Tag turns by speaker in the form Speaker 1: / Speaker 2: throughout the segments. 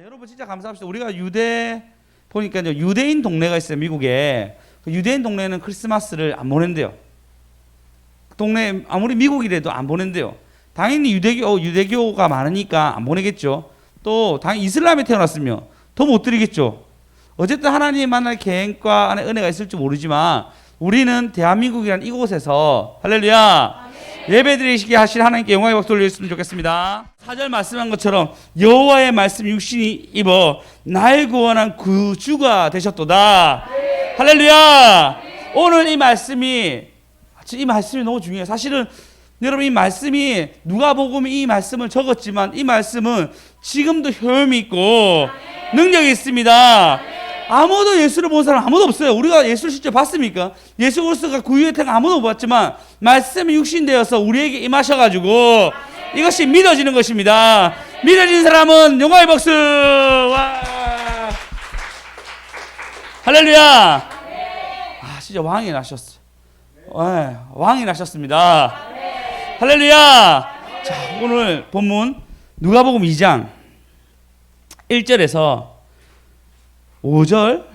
Speaker 1: 여러분 진짜 감사합시다. 우리가 보니까요, 유대인 동네가 있어요, 미국에. 그 유대인 동네는 크리스마스를 안 보낸대요. 동네 아무리 미국이라도 안 보낸대요. 당연히 유대교가 많으니까 안 보내겠죠. 또 당연히 이슬람에 태어났으면 더 못 드리겠죠. 어쨌든 하나님 만날 계획과 안에 은혜가 있을지 모르지만 우리는 대한민국이라는 이곳에서 할렐루야 예배드리시게 하실 하나님께 영광의 박수 올려주셨으면 좋겠습니다. 4절 말씀한 것처럼 여호와의 말씀 육신이 입어 날 구원한 구주가 되셨도다. 할렐루야. 오늘 이 말씀이 너무 중요해요. 사실은 여러분 이 말씀이 누가복음이 이 말씀을 적었지만 이 말씀은 지금도 효험이 있고 능력이 있습니다. 아무도 예수를 본 사람 아무도 없어요. 우리가 예수를 실제 봤습니까? 예수 그리스도가 구유의 태가 아무도 못 봤지만 말씀이 육신되어서 우리에게 임하셔가지고 이것이 믿어지는 것입니다. 믿어진 사람은 영광의 박수. 와. 할렐루야. 진짜 왕이 나셨어요. 왕이 나셨습니다. 할렐루야. 자, 오늘 본문 누가복음 2장 1절에서 5절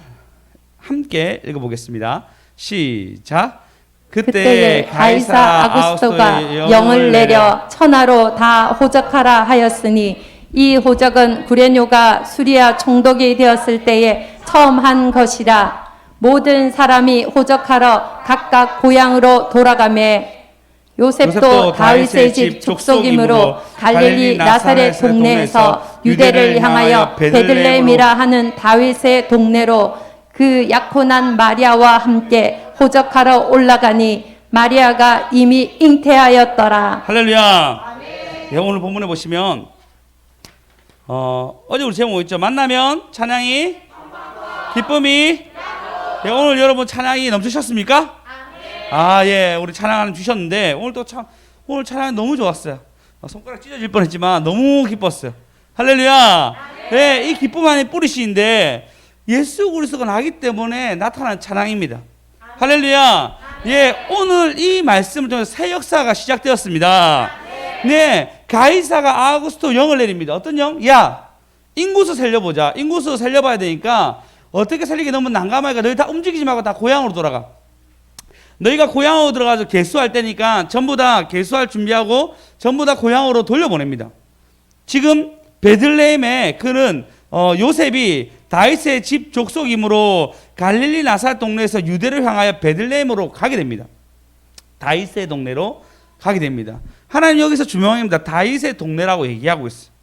Speaker 1: 함께 읽어보겠습니다. 시작. 그때
Speaker 2: 가이사 아구스토가 영을 내려 천하로 다 호적하라 하였으니 이 호적은 구레뇨가 수리아 총독이 되었을 때에 처음 한 것이라. 모든 사람이 호적하러 각각 고향으로 돌아가매 요셉도 다윗의 집 족속이므로 갈릴리 나사렛 동네에서 유대를 향하여 베들레헴이라 하는 다윗의 동네로 그 약혼한 마리아와 함께 호적하러 올라가니 마리아가 이미 잉태하였더라.
Speaker 1: 할렐루야. 오늘 본문에 보시면 어제 우리 제목 있죠. 만나면 찬양이 기쁨이. 오늘 여러분 찬양이 넘치셨습니까? 우리 찬양 하나 주셨는데 오늘 찬양이 너무 좋았어요. 손가락 찢어질 뻔했지만 너무 기뻤어요. 할렐루야. 이 기쁨 안에 뿌리시인데 예수 그리스도가 나기 때문에 나타난 찬양입니다. 할렐루야. 오늘 이 말씀을 통해서 새 역사가 시작되었습니다. 가이사가 아구스토 영을 내립니다. 어떤 영? 인구수 살려보자. 인구수 살려봐야 되니까 어떻게 살리기 너무 난감하니까 너희 다 움직이지 말고 다 고향으로 돌아가. 너희가 고향으로 들어가서 개수할 때니까 전부 다 개수할 준비하고 전부 다 고향으로 돌려보냅니다. 지금 베들레헴에 그는 요셉이 다윗의 집 족속이므로 갈릴리 나사렛 동네에서 유대를 향하여 베들레헴으로 가게 됩니다. 다윗의 동네로 가게 됩니다. 하나님 여기서 주명입니다. 다윗의 동네라고 얘기하고 있어요.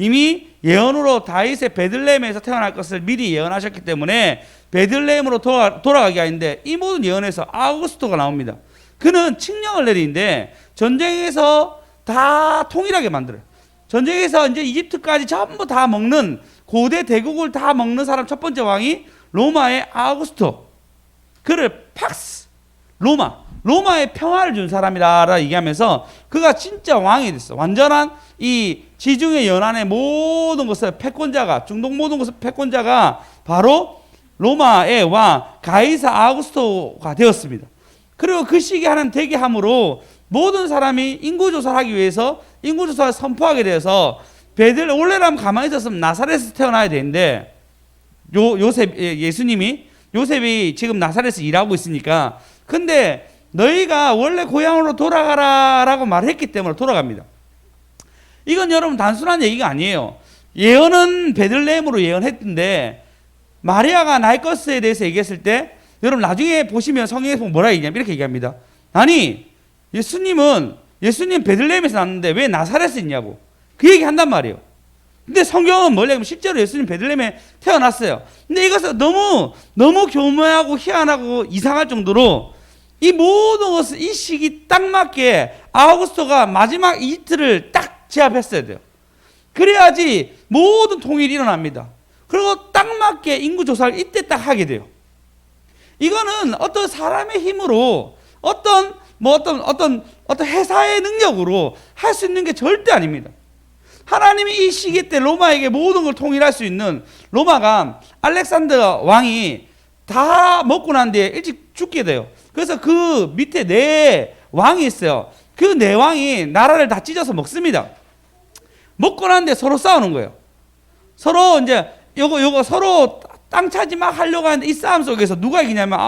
Speaker 1: 이미 예언으로 다윗의 베들레헴에서 태어날 것을 미리 예언하셨기 때문에 베들레헴으로 돌아가게 하는데 이 모든 예언에서 아구스토가 나옵니다. 그는 칙령을 내리는데 전쟁에서 다 통일하게 만들어요. 전쟁에서 이제 이집트까지 전부 다 먹는 고대 대국을 다 먹는 사람 첫 번째 왕이 로마의 아구스토. 그를 팍스 로마의 평화를 준 사람이라 얘기하면서 그가 진짜 왕이 됐어. 완전한 이 지중해 연안의 모든 것을 패권자가 중동 모든 것을 패권자가 바로 로마의 왕 가이사 아구스토가 되었습니다. 그리고 그 시기에 하나님 되게 함으로 모든 사람이 인구조사를 하기 위해서 인구조사를 선포하게 되어서 원래라면 가만히 있었으면 나사렛에서 태어나야 되는데 요셉이 지금 나사렛에서 일하고 있으니까 근데 너희가 원래 고향으로 돌아가라라고 말했기 때문에 돌아갑니다. 이건 여러분 단순한 얘기가 아니에요. 예언은 베들레헴으로 예언했던데 마리아가 날 것에 대해서 얘기했을 때 여러분 나중에 보시면 성경에서 보면 뭐라 얘기냐면 이렇게 얘기합니다. 아니 예수님 베들레헴에서 났는데 왜 나사렛에 있냐고 그 얘기 한단 말이에요. 근데 성경은 뭐냐면 실제로 예수님 베들레헴에 태어났어요. 근데 이것은 너무 교묘하고 희한하고 이상할 정도로 이 모든 것을 이 시기 딱 맞게 아우구스토가 마지막 이집트를 딱 제압했어야 돼요. 그래야지 모든 통일이 일어납니다. 그리고 딱 맞게 인구조사를 이때 딱 하게 돼요. 이거는 어떤 사람의 힘으로 어떤 회사의 능력으로 할 수 있는 게 절대 아닙니다. 하나님이 이 시기 때 로마에게 모든 걸 통일할 수 있는 로마가 알렉산더 왕이 다 먹고 난 뒤에 일찍 죽게 돼요. 그래서 그 밑에 네 왕이 있어요. 그 네 왕이 나라를 다 찢어서 먹습니다. 먹고 난 뒤에 서로 싸우는 거예요. 서로 이제 요거 서로 땅 차지 막 하려고 하는데 이 싸움 속에서 누가 이기냐면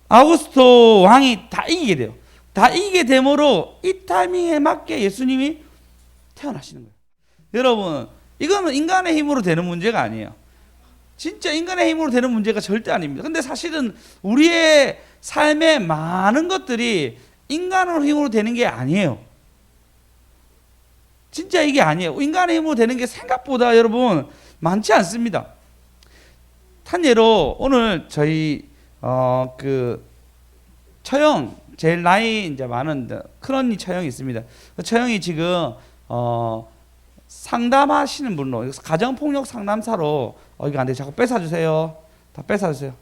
Speaker 1: 아우구스토 왕이 다 이기게 돼요. 다 이기게 되므로 이 타이밍에 맞게 예수님이 태어나시는 거예요. 여러분, 이거는 인간의 힘으로 되는 문제가 아니에요. 진짜 인간의 힘으로 되는 문제가 절대 아닙니다. 근데 사실은 우리의 삶의 많은 것들이 인간의 힘으로 되는 게 아니에요. 진짜 이게 아니에요. 인간의 힘으로 되는 게 생각보다 여러분 많지 않습니다. 한 예로 오늘 저희 그 처형, 제일 나이 이제 많은 큰 언니 처형이 있습니다. 그 처형이 지금 상담하시는 분으로 가정폭력 상담사로 이거 안 돼, 자꾸 뺏어주세요. 다 뺏어주세요.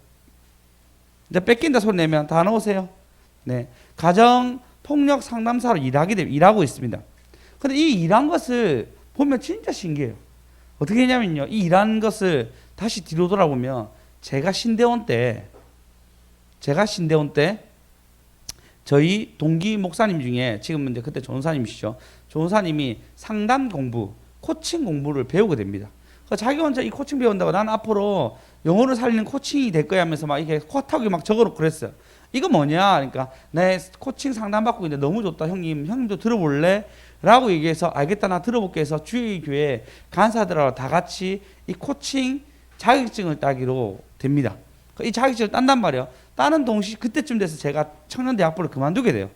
Speaker 1: 이제 뺏긴다 소리 내면 다 넣으세요. 네, 가정폭력 상담사로 일하고 있습니다. 근데 이 일한 것을 보면 진짜 신기해요. 어떻게 했냐면요, 이 일한 것을 다시 뒤로 돌아보면 제가 신대원 때 저희 동기 목사님 중에 지금은 이제 그때 전사님이시죠. 전사님이 상담 공부, 코칭 공부를 배우게 됩니다. 자기 혼자 이 코칭 배운다고 난 앞으로 영어를 살리는 코칭이 될 거야 하면서 막 이렇게 코타기 막 적어놓고 그랬어요. 이거 뭐냐? 그러니까 내 코칭 상담 받고 있는데 너무 좋다. 형님도 들어볼래? 라고 얘기해서 알겠다, 나 들어볼게 해서 주의 교회 간사들하고 다 같이 이 코칭 자격증을 따기로 됩니다. 이 자격증을 딴단 말이에요. 따는 동시 그때쯤 돼서 제가 청년대학부를 그만두게 돼요.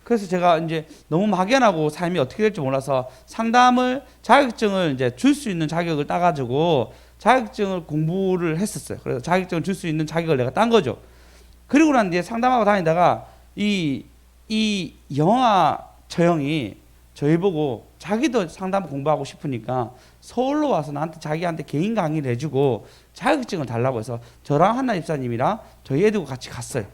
Speaker 1: 그래서 제가 이제 너무 막연하고 삶이 어떻게 될지 몰라서 상담을 자격증을 이제 줄 수 있는 자격을 따가지고 자격증을 공부를 했었어요. 그래서 자격증을 줄 수 있는 자격을 내가 딴 거죠. 그리고 난 뒤에 상담하고 다니다가 이 영화 처형이 저희 보고 자기도 상담 공부하고 싶으니까 서울로 와서 자기한테 개인 강의를 해주고 자격증을 달라고 해서 저랑 한나 집사님이랑 저희 애들과 같이 갔어요.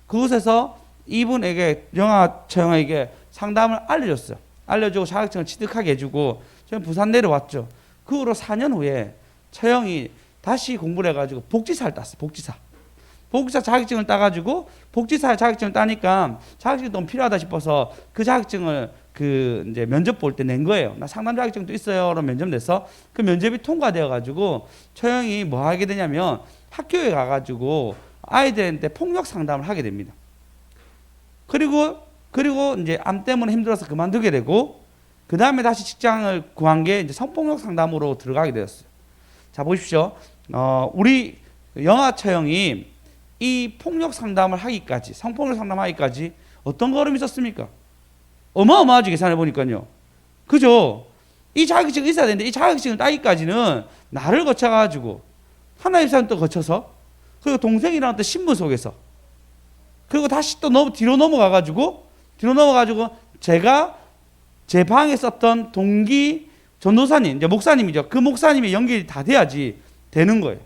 Speaker 1: 그곳에서 이분에게 영화 처형에게 상담을 알려줬어요. 알려주고 자격증을 취득하게 해주고 저는 부산 내려왔죠. 그 후로 4년 후에 처형이 다시 공부를 해가지고 복지사를 땄어요. 복지사 자격증을 따가지고 복지사 자격증을 따니까 자격증이 너무 필요하다 싶어서 그 자격증을 이제 면접 볼 때 낸 거예요. 나 상담 자격증도 있어요. 라고 면접 내서 그 면접이 통과되어가지고 처형이 뭐 하게 되냐면 학교에 가가지고 아이들한테 폭력 상담을 하게 됩니다. 그리고 이제 암 때문에 힘들어서 그만두게 되고 그 다음에 다시 직장을 구한 게 이제 성폭력 상담으로 들어가게 되었어요. 자, 보십시오. 우리 영아 처형이 이 폭력 상담을 하기까지, 성폭력 상담하기까지 어떤 걸음이 있었습니까? 어마어마하지, 계산해 보니까요. 그죠? 이 자격증이 있어야 되는데 이 자격증을 따기까지는 나를 거쳐가지고 하나님 사람 또 거쳐서 그리고 동생이랑 또 신분 속에서 그리고 다시 또 뒤로 넘어가가지고 제가 제 방에 썼던 동기 전도사님, 이제 목사님이죠. 그 목사님의 연결이 다 돼야지 되는 거예요.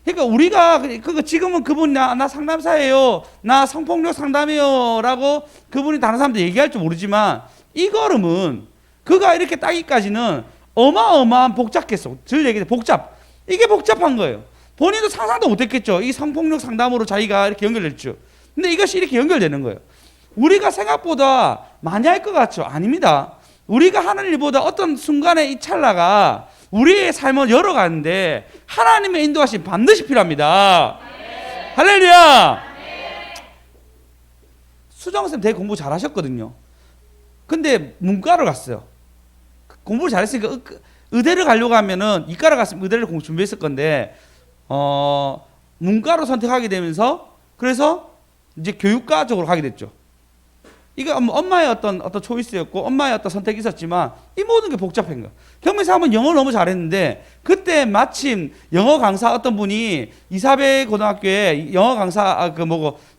Speaker 1: 그러니까 우리가 지금은 그분 나 상담사예요, 나 성폭력 상담이에요 라고 그분이 다른 사람들 얘기할 줄 모르지만 이 걸음은 그가 이렇게 따기까지는 어마어마한 복잡했어. 들 얘기해 이게 복잡한 거예요. 본인도 상상도 못했겠죠. 이 성폭력 상담으로 자기가 이렇게 연결될 줄. 근데 이것이 이렇게 연결되는 거예요. 우리가 생각보다 많이 할 것 같죠? 아닙니다. 우리가 하는 일보다 어떤 순간에 이 찰나가 우리의 삶을 열어가는데 하나님의 인도하심 반드시 필요합니다. 네. 할렐루야. 네. 수정쌤 되게 공부 잘하셨거든요. 근데 문과를 갔어요. 공부를 잘했으니까 의대를 가려고 하면은 이과를 갔으면 의대를 공부 준비했을 건데 문과로 선택하게 되면서 그래서 이제 교육과 쪽으로 가게 됐죠. 이거 엄마의 어떤 초이스였고 엄마의 어떤 선택이 있었지만 이 모든 게 복잡한 거야. 경매사 하면 영어를 너무 잘했는데 그때 마침 영어 강사 어떤 분이 이사배 고등학교에 영어 강사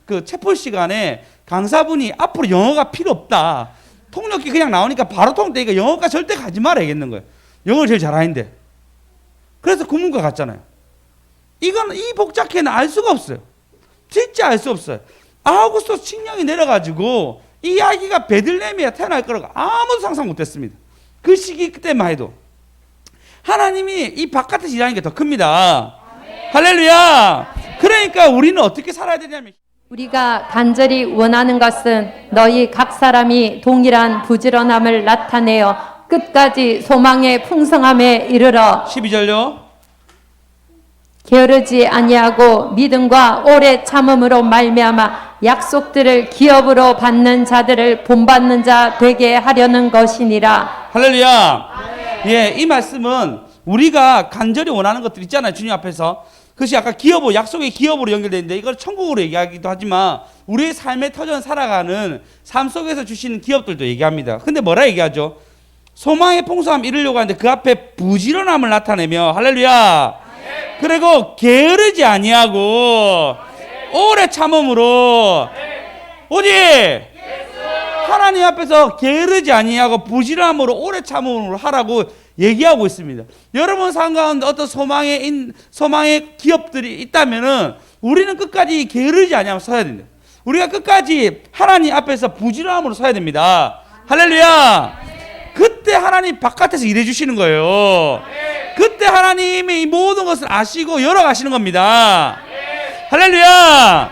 Speaker 1: 그 체포 시간에 강사분이 앞으로 영어가 필요 없다. 통역이 그냥 나오니까 바로 통역되니까 영어가 절대 가지 말아야겠는 거예요. 영어를 제일 잘하는데. 그래서 국문과 갔잖아요. 이건 이 복잡해는 알 수가 없어요. 진짜 알 수 없어요. 아우구스토 칙령이 내려가지고 이 아기가 베들레헴에 태어날 거라고 아무도 상상 못했습니다. 그 시기 그때만 해도 하나님이 이 바깥에서 일하는 게 더 큽니다. 아멘. 할렐루야. 아멘. 그러니까 우리는 어떻게 살아야 되냐면
Speaker 2: 우리가 간절히 원하는 것은 너희 각 사람이 동일한 부지런함을 나타내어 끝까지 소망의 풍성함에 이르러
Speaker 1: 12절요.
Speaker 2: 게으르지 아니하고 믿음과 오래 참음으로 말미암아 약속들을 기업으로 받는 자들을 본받는 자 되게 하려는 것이니라.
Speaker 1: 할렐루야. 예, 이 말씀은 우리가 간절히 원하는 것들 있잖아요. 주님 앞에서. 그것이 아까 기업으로, 약속의 기업으로 연결되는데 이걸 천국으로 얘기하기도 하지만 우리의 삶의 터전 살아가는 삶 속에서 주시는 기업들도 얘기합니다. 근데 뭐라 얘기하죠? 소망의 풍성함 이루려고 하는데 그 앞에 부지런함을 나타내며 할렐루야. 그리고 게으르지 아니하고 오래 참음으로 오직 하나님 앞에서 게으르지 아니하고 부지런함으로 오래 참음으로 하라고 얘기하고 있습니다. 여러분 삶 가운데 어떤 소망의 기업들이 있다면은 우리는 끝까지 게으르지 아니하고 서야 됩니다. 우리가 끝까지 하나님 앞에서 부지런함으로 서야 됩니다. 할렐루야. 그때 하나님 바깥에서 일해 주시는 거예요. 그때 하나님이 이 모든 것을 아시고 열어가시는 겁니다. 할렐루야.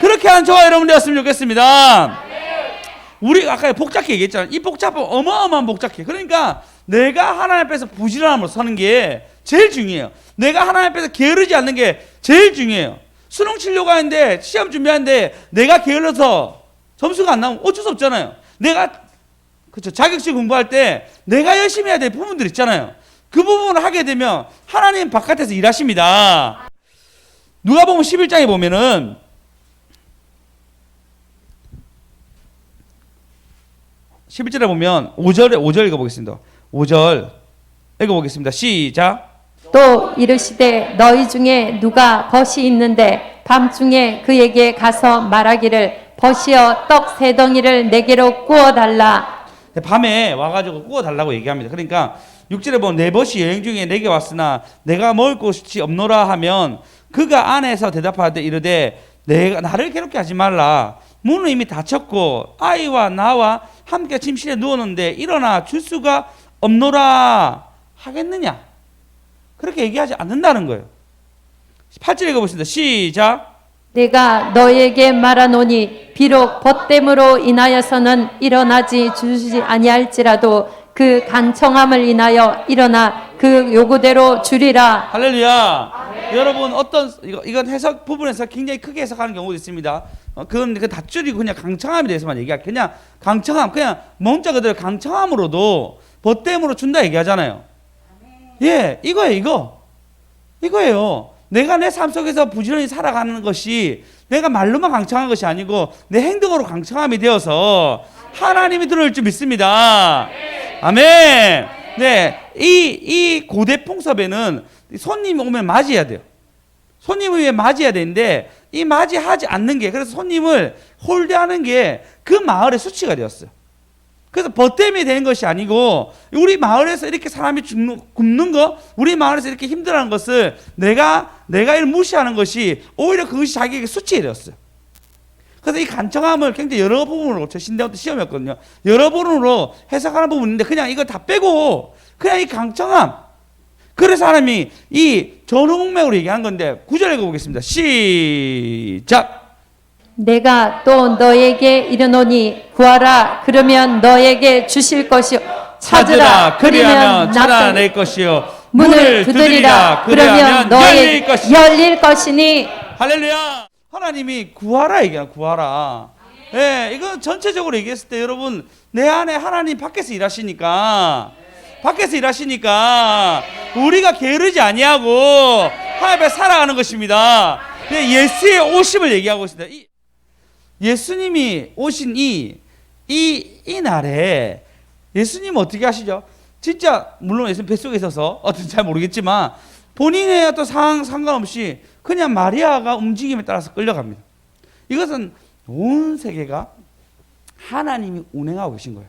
Speaker 1: 그렇게 하는 저와 여러분 되었으면 좋겠습니다. 우리 아까 복잡하게 얘기했잖아요. 이 복잡은 어마어마한 복잡해. 그러니까 내가 하나님 앞에서 부지런함으로 서는 게 제일 중요해요. 내가 하나님 앞에서 게으르지 않는 게 제일 중요해요. 수능 치려고 하는데 시험 준비하는데 내가 게을러서 점수가 안 나오면 어쩔 수 없잖아요. 내가 그렇죠. 자격증 공부할 때 내가 열심히 해야 될 부분들 있잖아요. 그 부분을 하게 되면 하나님 바깥에서 일하십니다. 누가복음 11장에 보면은 11절에 보면 5절 읽어보겠습니다. 5절 읽어보겠습니다. 시작.
Speaker 2: 또 이르시되 너희 중에 누가 벗이 있는데 밤중에 그에게 가서 말하기를 벗이여 떡 세 덩이를 내게로 구워달라.
Speaker 1: 밤에 와가지고 구워달라고 얘기합니다. 그러니까 6절에 보면 내 벗이 여행 중에 내게 왔으나 내가 먹을 곳이 없노라 하면 그가 안에서 대답하되 이르되 내가 나를 괴롭게 하지 말라. 문은 이미 닫혔고 아이와 나와 함께 침실에 누웠는데 일어나 줄 수가 없노라 하겠느냐. 그렇게 얘기하지 않는다는 거예요. 8절 읽어보겠습니다. 시작.
Speaker 2: 내가 너에게 말하노니 비록 벗됨으로 인하여서는 일어나지 주지 아니할지라도 그 간청함을 인하여 일어나 그 요구대로 주리라.
Speaker 1: 할렐루야. 여러분 어떤 이건 해석 부분에서 굉장히 크게 해석하는 경우도 있습니다. 그건 다 줄이고 그냥 강청함에 대해서만 얘기할게요. 그냥 강청함, 그냥 문자 그대로 강청함으로도 벗됨으로 준다 얘기하잖아요. 예, 이거예요. 내가 내 삶 속에서 부지런히 살아가는 것이 내가 말로만 강청한 것이 아니고 내 행동으로 강청함이 되어서 하나님이 들어올 줄 믿습니다. 아멘. 네, 이 고대 풍습에는 손님이 오면 맞이해야 돼요. 손님을 위해 맞이해야 되는데 이 맞이하지 않는 게, 그래서 손님을 홀대하는 게 그 마을의 수치가 되었어요. 그래서 벗됨이 되는 것이 아니고 우리 마을에서 이렇게 사람이 굶는 거, 우리 마을에서 이렇게 힘들어하는 것을 내가 이를 무시하는 것이 오히려 그것이 자기에게 수치가 되었어요. 그래서 이 간청함을 굉장히 여러 부분으로, 저 신대원 때 시험이었거든요. 여러 부분으로 해석하는 부분인데 그냥 이거 다 빼고 그냥 이 강청함. 그래서 사람이 이 전후문맥으로 얘기한 건데 9절 읽어보겠습니다. 시작.
Speaker 2: 내가 또 너에게 이르노니 구하라 그러면 너에게 주실 것이요 찾으라 그러면
Speaker 1: 찾아낼 것이요
Speaker 2: 문을 두드리라 그러면 너에게 열릴 것이니.
Speaker 1: 할렐루야. 하나님이 구하라 얘기야. 구하라. 예, 이거 전체적으로 얘기했을 때 여러분 내 안에 하나님 밖에서 일하시니까 우리가 게으르지 아니하고 하나님 앞에 살아가는 것입니다. 예수의 오심을 얘기하고 있습니다. 예수님이 오신 이 날에 예수님은 어떻게 하시죠? 진짜 물론 예수님 뱃속에 있어서 어떤지 잘 모르겠지만 본인의 어떤 상황 상관없이 그냥 마리아가 움직임에 따라서 끌려갑니다. 이것은 온 세계가 하나님이 운행하고 계신 거예요.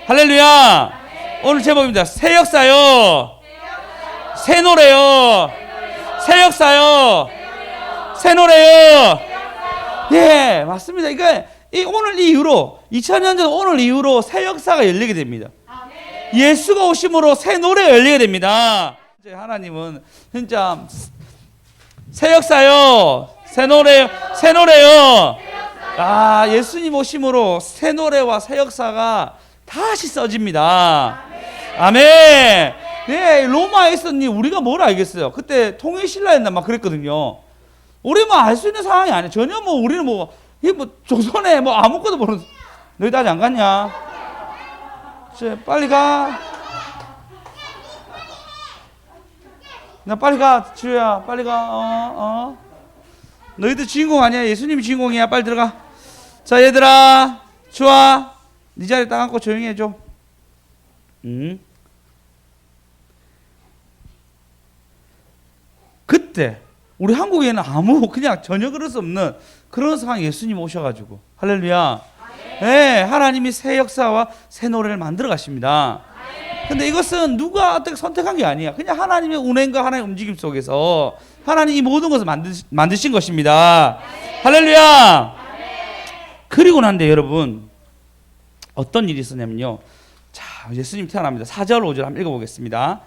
Speaker 1: 할렐루야. 오늘 제목입니다. 새 역사요, 새 노래요, 새 역사요, 새 노래요. 예, 맞습니다. 오늘 이후로 2000년 전 오늘 이후로 새 역사가 열리게 됩니다. 예수가 오심으로 새 노래가 열리게 됩니다. 하나님은 진짜 새 역사요, 새 노래요. 예수님 오심으로 새 노래와 새 역사가 다시 써집니다. 아멘. 네, 로마에 있었니 우리가 뭘 알겠어요. 그때 통일신라였나 막 그랬거든요. 우리 뭐 알 수 있는 상황이 아니에요. 전혀 뭐 우리는 뭐 이 뭐 조선에 뭐 아무것도 모르는. 너희들 아직 안 갔냐? 이제 빨리 가. 나 빨리 가, 지우야. 빨리 가. 너희들 주인공 아니야? 예수님이 주인공이야. 빨리 들어가. 자, 얘들아. 좋아. 네 자리에 딱 앉고 조용히 해줘. 그때 우리 한국에는 그냥 전혀 그럴 수 없는 그런 상황에 예수님 오셔가지고 할렐루야. 네, 하나님이 새 역사와 새 노래를 만들어 가십니다. 근데 이것은 누가 어떻게 선택한 게 아니야. 그냥 하나님의 운행과 하나님의 움직임 속에서 하나님이 이 모든 것을 만드신 것입니다. 할렐루야. 그리고 난데 여러분 어떤 일이 있었냐면요. 자, 예수님 태어납니다. 4절 5절 한번 읽어보겠습니다.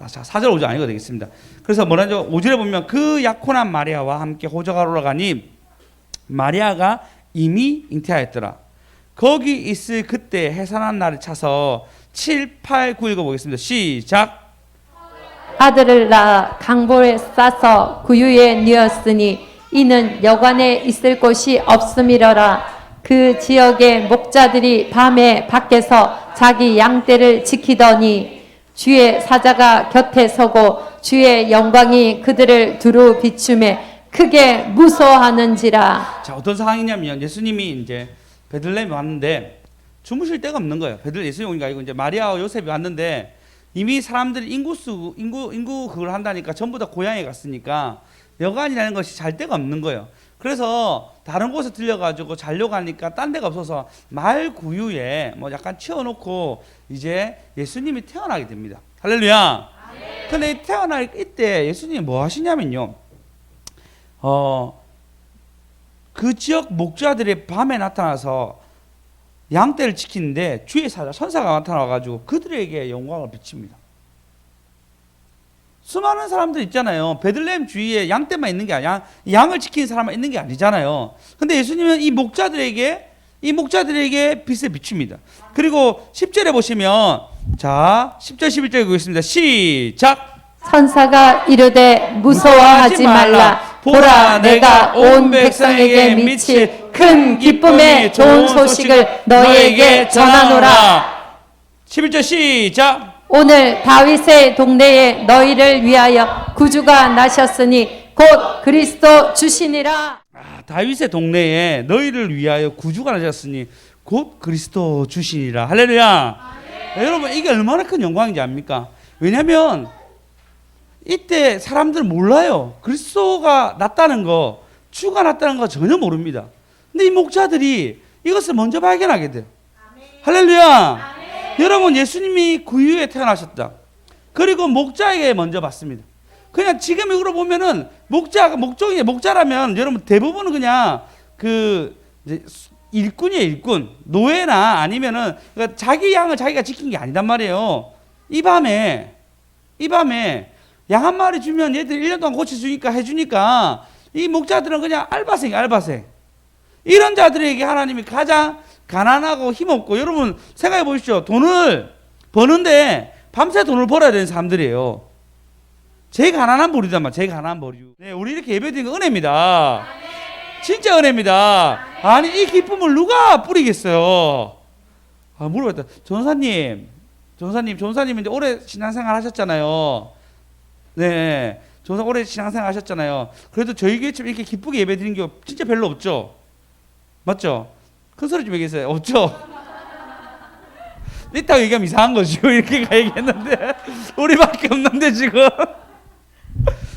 Speaker 1: 자, 4절 5절 안 읽어도 되겠습니다. 그래서 뭐라죠? 5절에 보면 그 약혼한 마리아와 함께 호적하러 올라가니 마리아가 이미 잉태하였더라. 거기 있을 그때 해산한 날을 차서 7, 8, 9 읽어보겠습니다. 시작.
Speaker 2: 아들을 낳아 강보에 싸서 구유에 뉘었으니 이는 여관에 있을 곳이 없음이러라. 그 지역의 목자들이 밤에 밖에서 자기 양떼를 지키더니 주의 사자가 곁에 서고 주의 영광이 그들을 두루 비추매 크게 무서워하는지라.
Speaker 1: 자, 어떤 상황이냐면 예수님이 이제 베들레헴에 왔는데 주무실 데가 없는 거예요. 예수님이 아니고 이제 마리아와 요셉이 왔는데 이미 사람들이 인구 그걸 한다니까 전부 다 고향에 갔으니까 여관이라는 것이 잘 데가 없는 거예요. 그래서 다른 곳에 들려가지고 자려고 하니까 딴 데가 없어서 말 구유에 뭐 약간 치워놓고 이제 예수님이 태어나게 됩니다. 할렐루야. 근데 태어날 이때 예수님이 뭐 하시냐면요. 그 지역 목자들의 밤에 나타나서 양떼를 지키는데 주의 사자 천사가 나타나가지고 그들에게 영광을 비칩니다. 수많은 사람들 있잖아요. 베들레헴 주위에 양떼만 있는 게 아니야. 양을 지키는 사람만 있는 게 아니잖아요. 근데 예수님은 이 목자들에게 빛을 비춥니다. 그리고 10절에 보시면 자 10절 11절 읽겠습니다. 시작.
Speaker 2: 천사가 이르되 무서워하지 말라. 보라 내가 온 백성에게 미칠 큰 기쁨의 좋은 소식을 너희에게 전하노라.
Speaker 1: 11절 시작.
Speaker 2: 오늘 다윗의 동네에 너희를 위하여 구주가 나셨으니 곧 그리스도 주시니라.
Speaker 1: 다윗의 동네에 너희를 위하여 구주가 나셨으니 곧 그리스도 주시니라. 할렐루야. 여러분 이게 얼마나 큰 영광인지 압니까? 왜냐하면 이때 사람들 몰라요. 그리스도가 났다는 거, 주가 났다는 거 전혀 모릅니다. 근데 이 목자들이 이것을 먼저 발견하게 돼요. 할렐루야. 여러분 예수님이 구유에 태어나셨다. 그리고 목자에게 먼저 받습니다. 그냥 지금 이거로 보면은 목자라면 여러분 대부분은 그냥 그 이제 일꾼이에요, 일꾼. 노예나 아니면은 그러니까 자기 양을 자기가 지킨 게 아니단 말이에요. 이 밤에 양 한 마리 주면 얘들 1년 동안 고쳐주니까 해주니까 이 목자들은 그냥 알바생. 이런 자들에게 하나님이 가장 가난하고 힘없고 여러분 생각해 보십시오. 돈을 버는데 밤새 돈을 벌어야 되는 사람들이에요. 제일 가난한 부류단 말이에요. 제일 가난한 부류. 네, 우리 이렇게 예배드리는 거 은혜입니다. 진짜 은혜입니다. 아니 이 기쁨을 누가 뿌리겠어요? 물어봤다. 전사님 이제 오래 신앙생활 하셨잖아요. 네, 전사 오래 신앙생활 하셨잖아요. 그래도 저희 교회처럼 이렇게 기쁘게 예배드리는 게 진짜 별로 없죠. 맞죠? 큰 소리 좀 얘기했어요. 없죠? 있다고 얘기하면 이상한 거지. 이렇게 얘기했는데 우리밖에 없는데 지금.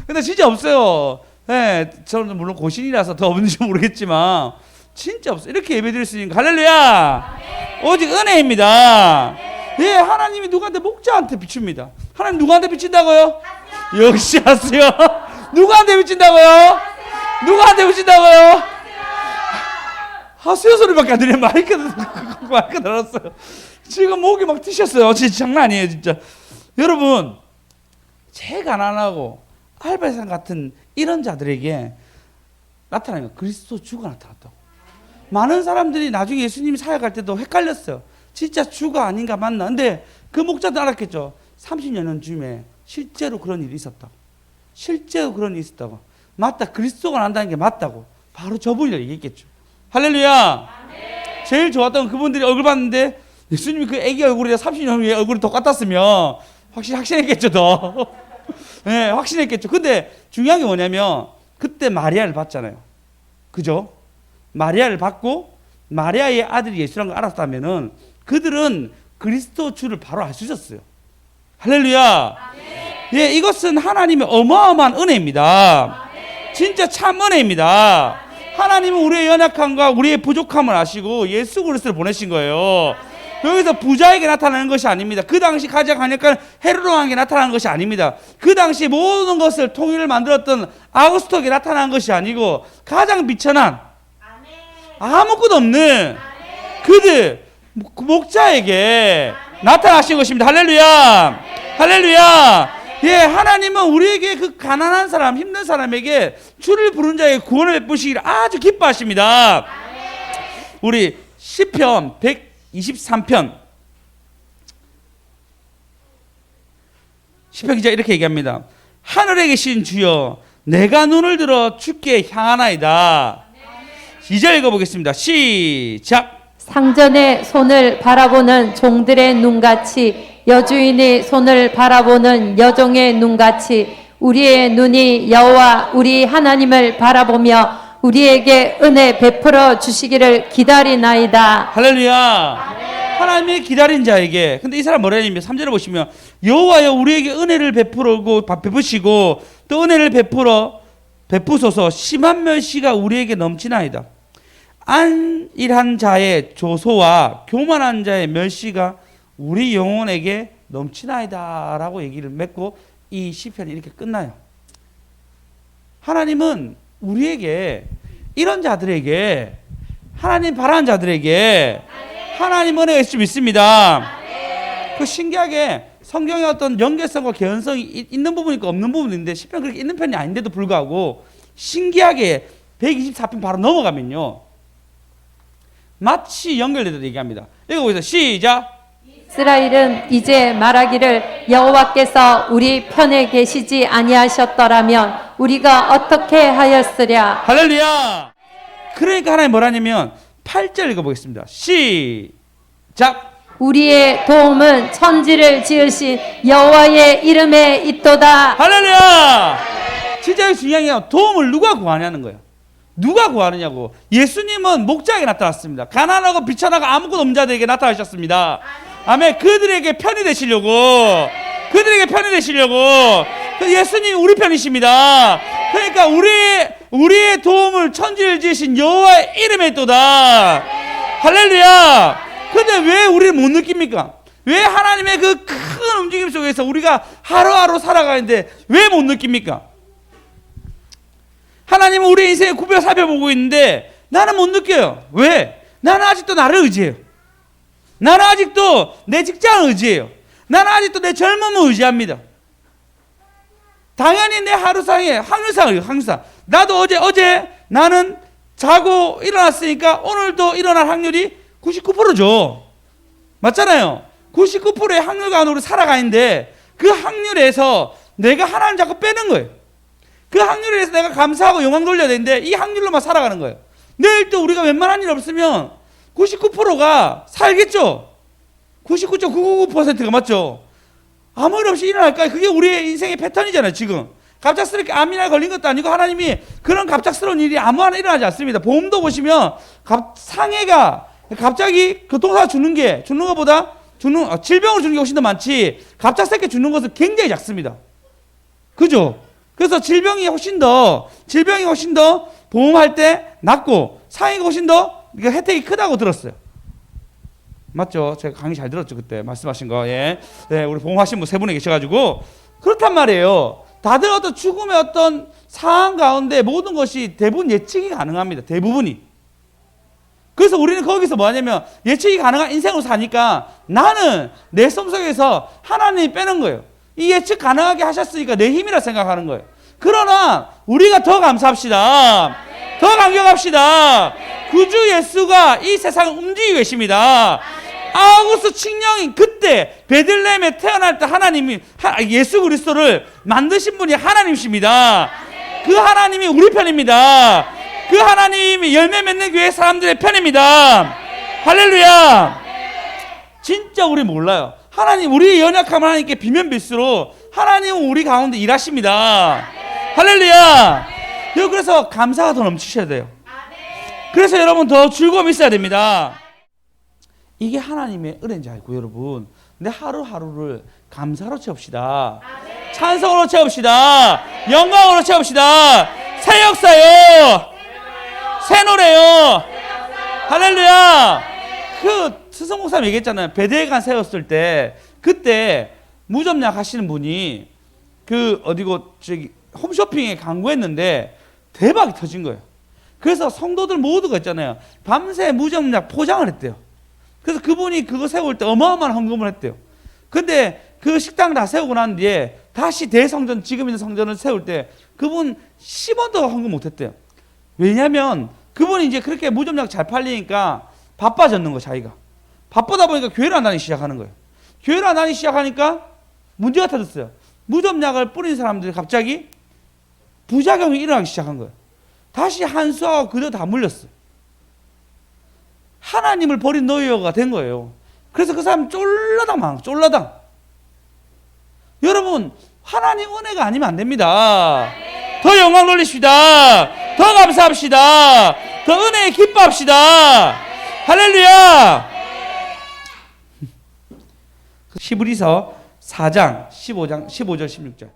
Speaker 1: 근데 진짜 없어요. 네, 저는 물론 고신이라서 더 없는지 모르겠지만 진짜 없어요. 이렇게 예배드릴 수 있는 거. 할렐루야. 오직 은혜입니다. 예, 하나님이 누구한테 목자한테 비춥니다. 하나님 누구한테 비친다고요? 역시 하세요. 누구한테 비친다고요? 누구한테 비친다고요? 하세요 소리밖에 안 들려요. 마이크 들었어요. 지금 목이 막 트셨어요. 진짜 장난 아니에요, 진짜. 여러분, 제일 가난하고 알바생 같은 이런 자들에게 나타나요. 그리스도 주가 나타났다고. 많은 사람들이 나중에 예수님이 사역할 때도 헷갈렸어요. 진짜 주가 아닌가 맞나. 근데 그 목자도 알았겠죠. 30년 쯤에 실제로 그런 일이 있었다고. 실제로 그런 일이 있었다고. 맞다. 그리스도가 난다는 게 맞다고. 바로 저분이라 얘기했겠죠. 할렐루야. 제일 좋았던 그분들이 얼굴 봤는데 예수님이 그 애기 얼굴이랑 30년 후에 얼굴이 똑같았으면 확신했겠죠. 더. 네, 확신했겠죠. 근데 중요한 게 뭐냐면 그때 마리아를 봤잖아요. 그죠? 마리아를 봤고 마리아의 아들이 예수라는 걸 알았다면은 그들은 그리스도 주를 바로 알 수 있었어요. 할렐루야. 예, 이것은 하나님의 어마어마한 은혜입니다. 진짜 참 은혜입니다. 하나님은 우리의 연약함과 우리의 부족함을 아시고 예수 그리스도를 보내신 거예요. 여기서 부자에게 나타나는 것이 아닙니다. 그 당시 가장 강력한 헤롯 왕에게 나타나는 것이 아닙니다. 그 당시 모든 것을 통일을 만들었던 아우구스토에게 나타나는 것이 아니고 가장 비천한 아무것도 없는 그들 목자에게 나타나신 것입니다. 할렐루야. 할렐루야. 예, 하나님은 우리에게 그 가난한 사람, 힘든 사람에게 주를 부른 자에게 구원을 베푸시기를 아주 기뻐하십니다. 우리 시편 123편 시편 기자 이렇게 얘기합니다. 하늘에 계신 주여 내가 눈을 들어 주께 향하나이다. 2절 읽어보겠습니다. 시작.
Speaker 2: 상전의 손을 바라보는 종들의 눈같이 여주인이 손을 바라보는 여종의 눈같이 우리의 눈이 여호와 우리 하나님을 바라보며 우리에게 은혜 베풀어 주시기를 기다리나이다.
Speaker 1: 할렐루야. 하나님의 기다린 자에게. 근데 이 사람 뭐라 하냐면 3절을 보시면 여호와여 우리에게 은혜를 베푸시고 또 은혜를 베푸소서 심한 멸시가 우리에게 넘치나이다. 안일한 자의 조소와 교만한 자의 멸시가 우리 영혼에게 넘치나이다 라고 얘기를 맺고 이 시편이 이렇게 끝나요. 하나님은 우리에게 이런 자들에게 하나님 바라는 자들에게 하나님 은혜가 있을 수 있습니다. 그 신기하게 성경의 어떤 연계성과 개연성이 있는 부분이 있고 없는 부분이 있는데 시편 그렇게 있는 편이 아닌데도 불구하고 신기하게 124편 바로 넘어가면요 마치 연결되듯 얘기합니다. 읽어보세요. 시작.
Speaker 2: 이스라엘은 이제 말하기를 여호와께서 우리 편에 계시지 아니하셨더라면 우리가 어떻게 하였으랴.
Speaker 1: 할렐루야. 그러니까 하나님 뭐라냐면 8절 읽어보겠습니다. 시작.
Speaker 2: 우리의 도움은 천지를 지으신 여호와의 이름에 있도다.
Speaker 1: 할렐루야. 진짜 중요한 게 도움을 누가 구하냐는 거예요. 누가 구하느냐고. 예수님은 목자에게 나타났습니다. 가난하고 비천하고 아무것도 없는 자들에게 나타나셨습니다. 아멘. 그들에게 편이 되시려고. 그들에게 편이 되시려고. 예수님 우리 편이십니다. 그러니까 우리의 도움을 천지를 지으신 여호와의 이름에 있도다. 할렐루야. 근데 왜 우리를 못 느낍니까? 왜 하나님의 그 큰 움직임 속에서 우리가 하루하루 살아가는데 왜 못 느낍니까? 하나님은 우리 인생의 구별 살펴보고 있는데 나는 못 느껴요. 왜? 나는 아직도 나를 의지해요. 나는 아직도 내 직장을 의지해요. 나는 아직도 내 젊음을 의지합니다. 당연히 내 하루상의 확률상을 확률상. 나도 어제 나는 자고 일어났으니까 오늘도 일어날 확률이 99%죠. 맞잖아요. 99%의 확률 안으로 살아가는데 그 확률에서 내가 하나님 자꾸 빼는 거예요. 그 확률에서 내가 감사하고 영광 돌려야 되는데 이 확률로만 살아가는 거예요. 내일 또 우리가 웬만한 일 없으면 99%가 살겠죠. 99.999%가 맞죠. 아무 일 없이 일어날까요? 그게 우리의 인생의 패턴이잖아요. 지금 갑작스럽게 암이나 걸린 것도 아니고 하나님이 그런 갑작스러운 일이 아무하나 일어나지 않습니다. 보험도 보시면 상해가 갑자기 교통사고 죽는 것보다 질병으로 죽는 게 훨씬 더 많지 갑작스럽게 죽는 것은 굉장히 작습니다. 그죠? 그래서 질병이 훨씬 더 보험할 때 낫고 상해가 훨씬 더 혜택이 크다고 들었어요. 맞죠? 제가 강의 잘 들었죠 그때 말씀하신 거. 예, 네, 우리 보험하신 분 세 분이 계셔가지고 그렇단 말이에요. 다들 어떤 죽음의 어떤 상황 가운데 모든 것이 대부분 예측이 가능합니다. 대부분이. 그래서 우리는 거기서 뭐 하냐면 예측이 가능한 인생으로 사니까 나는 내 속에서 하나님이 빼는 거예요. 이 예측 가능하게 하셨으니까 내 힘이라 생각하는 거예요. 그러나 우리가 더 감사합시다. 더 감격합시다. 구주 예수가 이 세상을 움직이고 계십니다. 아우구스 칙령이 그때 베들레헴에 태어날 때 하나님이 예수 그리스도를 만드신 분이 하나님이십니다. 그 하나님이 우리 편입니다. 그 하나님이 열매 맺는 교회 사람들의 편입니다. 할렐루야. 진짜 우리 몰라요. 하나님, 우리의 연약함을 하나님께 비면 빌수록 하나님은 우리 가운데 일하십니다. 할렐루야. 여러분, 그래서 감사가 더 넘치셔야 돼요. 그래서 여러분 더 즐거움이 있어야 됩니다. 이게 하나님의 은혜인지 알고 여러분, 내 하루하루를 감사로 채웁시다. 찬송으로 채웁시다. 영광으로 채웁시다. 새 역사요. 새 노래요. 할렐루야. 그 스승 목사님 얘기했잖아요. 베델간 세웠을 때 그때 무점약 하시는 분이 그 어디고 저기 홈쇼핑에 광고했는데 대박이 터진 거예요. 그래서 성도들 모두가 있잖아요. 밤새 무점약 포장을 했대요. 그래서 그분이 그거 세울 때 어마어마한 헌금을 했대요. 근데 그 식당 다 세우고 난 뒤에 다시 대성전, 지금 있는 성전을 세울 때 그분 10원도 헌금 못 했대요. 왜냐면 그분이 이제 그렇게 무점약 잘 팔리니까 바빠졌는 거예요, 자기가. 바쁘다 보니까 교회를 안 다니기 시작하는 거예요. 교회를 안 다니기 시작하니까 문제가 터졌어요. 무점약을 뿌린 사람들이 갑자기 부작용이 일어나기 시작한 거예요. 다시 한수하고 그대로 다 물렸어요. 하나님을 버린 노예가 된 거예요. 그래서 그 사람 쫄라당 망, 쫄라당. 여러분, 하나님 은혜가 아니면 안 됩니다. 더 영광 돌리십시다. 더 감사합시다. 더 은혜에 기뻐합시다. 할렐루야. 히브리서 4장 15절 16절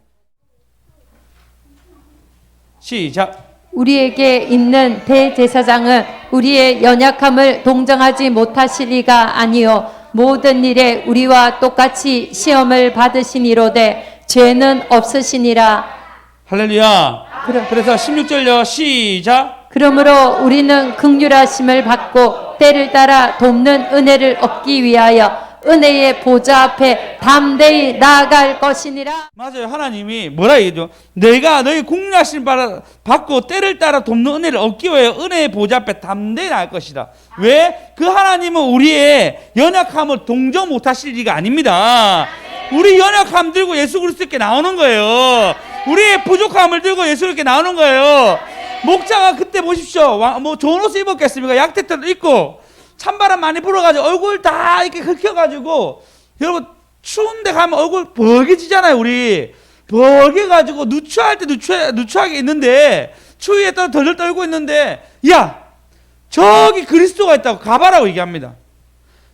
Speaker 1: 시작.
Speaker 2: 우리에게 있는 대제사장은 우리의 연약함을 동정하지 못하실 리가 아니요 모든 일에 우리와 똑같이 시험을 받으시니로되 죄는 없으시니라.
Speaker 1: 할렐루야. 그래서 16절요. 시작.
Speaker 2: 그러므로 우리는 긍휼하심을 받고 때를 따라 돕는 은혜를 얻기 위하여 은혜의 보좌 앞에 담대히 나아갈 것이니라.
Speaker 1: 맞아요. 하나님이 뭐라 얘기죠? 내가 너희 국량하심 받고 때를 따라 돕는 은혜를 얻기 위하여 은혜의 보좌 앞에 담대히 나아갈 것이다. 왜? 그 하나님은 우리의 연약함을 동정 못하실 리가 아닙니다. 우리 연약함 들고 예수 그리스도께 나오는 거예요. 우리의 부족함을 들고 예수 그리스도께 나오는 거예요. 목자가 그때 보십시오. 뭐 좋은 옷을 입었겠습니까? 약대터도 입고 찬바람 많이 불어가지고 얼굴 다 이렇게 긁혀가지고, 여러분 추운데 가면 얼굴 벌개지잖아요. 우리 벌개가지고 누추할 때 누추하게 있는데 추위에 따라 덜덜 떨고 있는데, 야 저기 그리스도가 있다고 가봐라고 얘기합니다.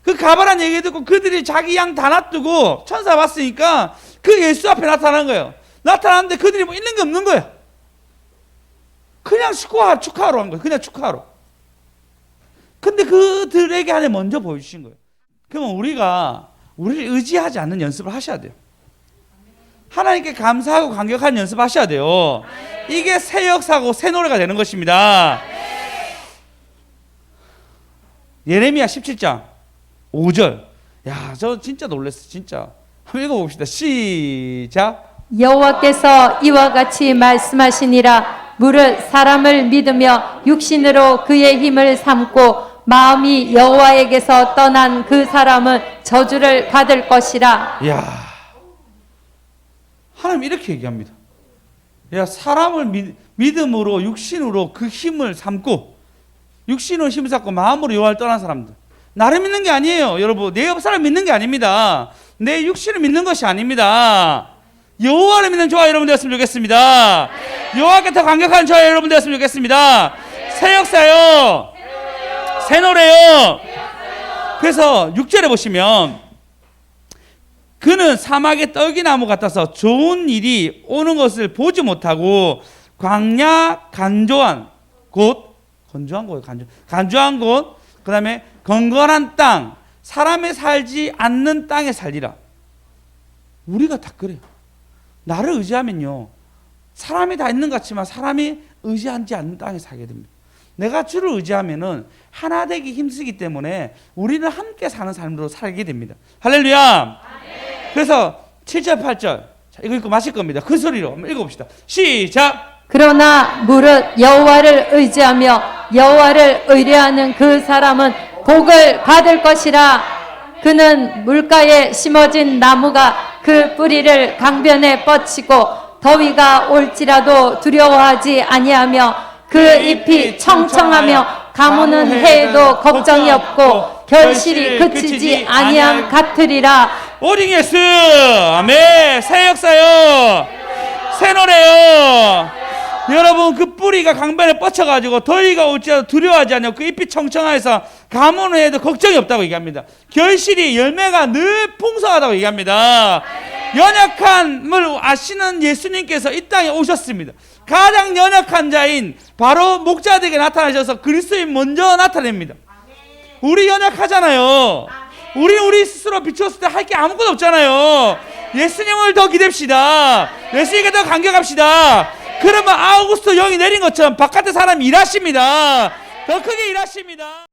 Speaker 1: 그 가봐란 얘기 듣고 그들이 자기 양 다 놔두고 천사 봤으니까 그 예수 앞에 나타난 거예요. 나타났는데 그들이 뭐 있는 게 없는 거예요. 그냥 축하하러 한 거예요. 그냥 축하하러. 근데 그들에게 안에 먼저 보여주신 거예요. 그러면 우리를 의지하지 않는 연습을 하셔야 돼요. 하나님께 감사하고 감격하는 연습 하셔야 돼요. 이게 새 역사고 새 노래가 되는 것입니다. 예레미야 17장 5절. 야, 저 진짜 놀랐어요. 진짜. 한번 읽어봅시다. 시작.
Speaker 2: 여호와께서 이와 같이 말씀하시니라. 무릇 사람을 믿으며 육신으로 그의 힘을 삼고 마음이 여호와에게서 떠난 그 사람은 저주를 받을 것이라.
Speaker 1: 이야, 하나님 이렇게 얘기합니다. 야, 사람을 믿음으로 육신으로 그 힘을 삼고, 육신으로 힘을 삼고 마음으로 여호와를 떠난 사람들, 나를 믿는 게 아니에요. 여러분, 내 옆 사람 믿는 게 아닙니다. 내 육신을 믿는 것이 아닙니다. 여호와를 믿는 저와 여러분 되었으면 좋겠습니다. 여호와께 더 강력한 저와 여러분 되었으면 좋겠습니다. 새 역사요, 새 노래요. 그래서 6절에 보시면, 그는 사막의 떡이나무 같아서 좋은 일이 오는 것을 보지 못하고 광야 간조한 곳, 간조한 곳, 그 다음에 건건한 땅, 사람이 살지 않는 땅에 살리라. 우리가 다 그래요. 나를 의지하면요, 사람이 다 있는 것 같지만 사람이 의지하지 않는 땅에 살게 됩니다. 내가 주를 의지하면은 하나 되기 힘쓰기 때문에 우리는 함께 사는 삶으로 살게 됩니다. 할렐루야. 그래서 7절 8절, 자, 이거 읽고 마실 겁니다. 큰 소리로 한번 읽어봅시다. 시작.
Speaker 2: 그러나 무릇 여호와를 의지하며 여호와를 의뢰하는 그 사람은 복을 받을 것이라. 그는 물가에 심어진 나무가 그 뿌리를 강변에 뻗치고 더위가 올지라도 두려워하지 아니하며 그 잎이 청청하며 가무는 해에도 걱정이 없고 결실이 그치지 아니함 같으리라.
Speaker 1: 오직 예수. 아멘. 새 역사요. 새 노래요. 여러분, 그 뿌리가 강변에 뻗쳐가지고 더위가 올지라도 두려워하지 않냐고, 그 잎이 청청하여서 가뭄을 해도 걱정이 없다고 얘기합니다. 결실이, 열매가 늘 풍성하다고 얘기합니다. 연약함을 아시는 예수님께서 이 땅에 오셨습니다. 가장 연약한 자인 바로 목자들에게 나타나셔서 그리스도인 먼저 나타냅니다. 우리 연약하잖아요. 우리 스스로 비추었을 때 할 게 아무것도 없잖아요. 예수님을 더 기댑시다. 예수님께 더 간격합시다. 그러면 아우구스도 영이 내린 것처럼 바깥에 사람이 일하십니다. 더 크게 일하십니다.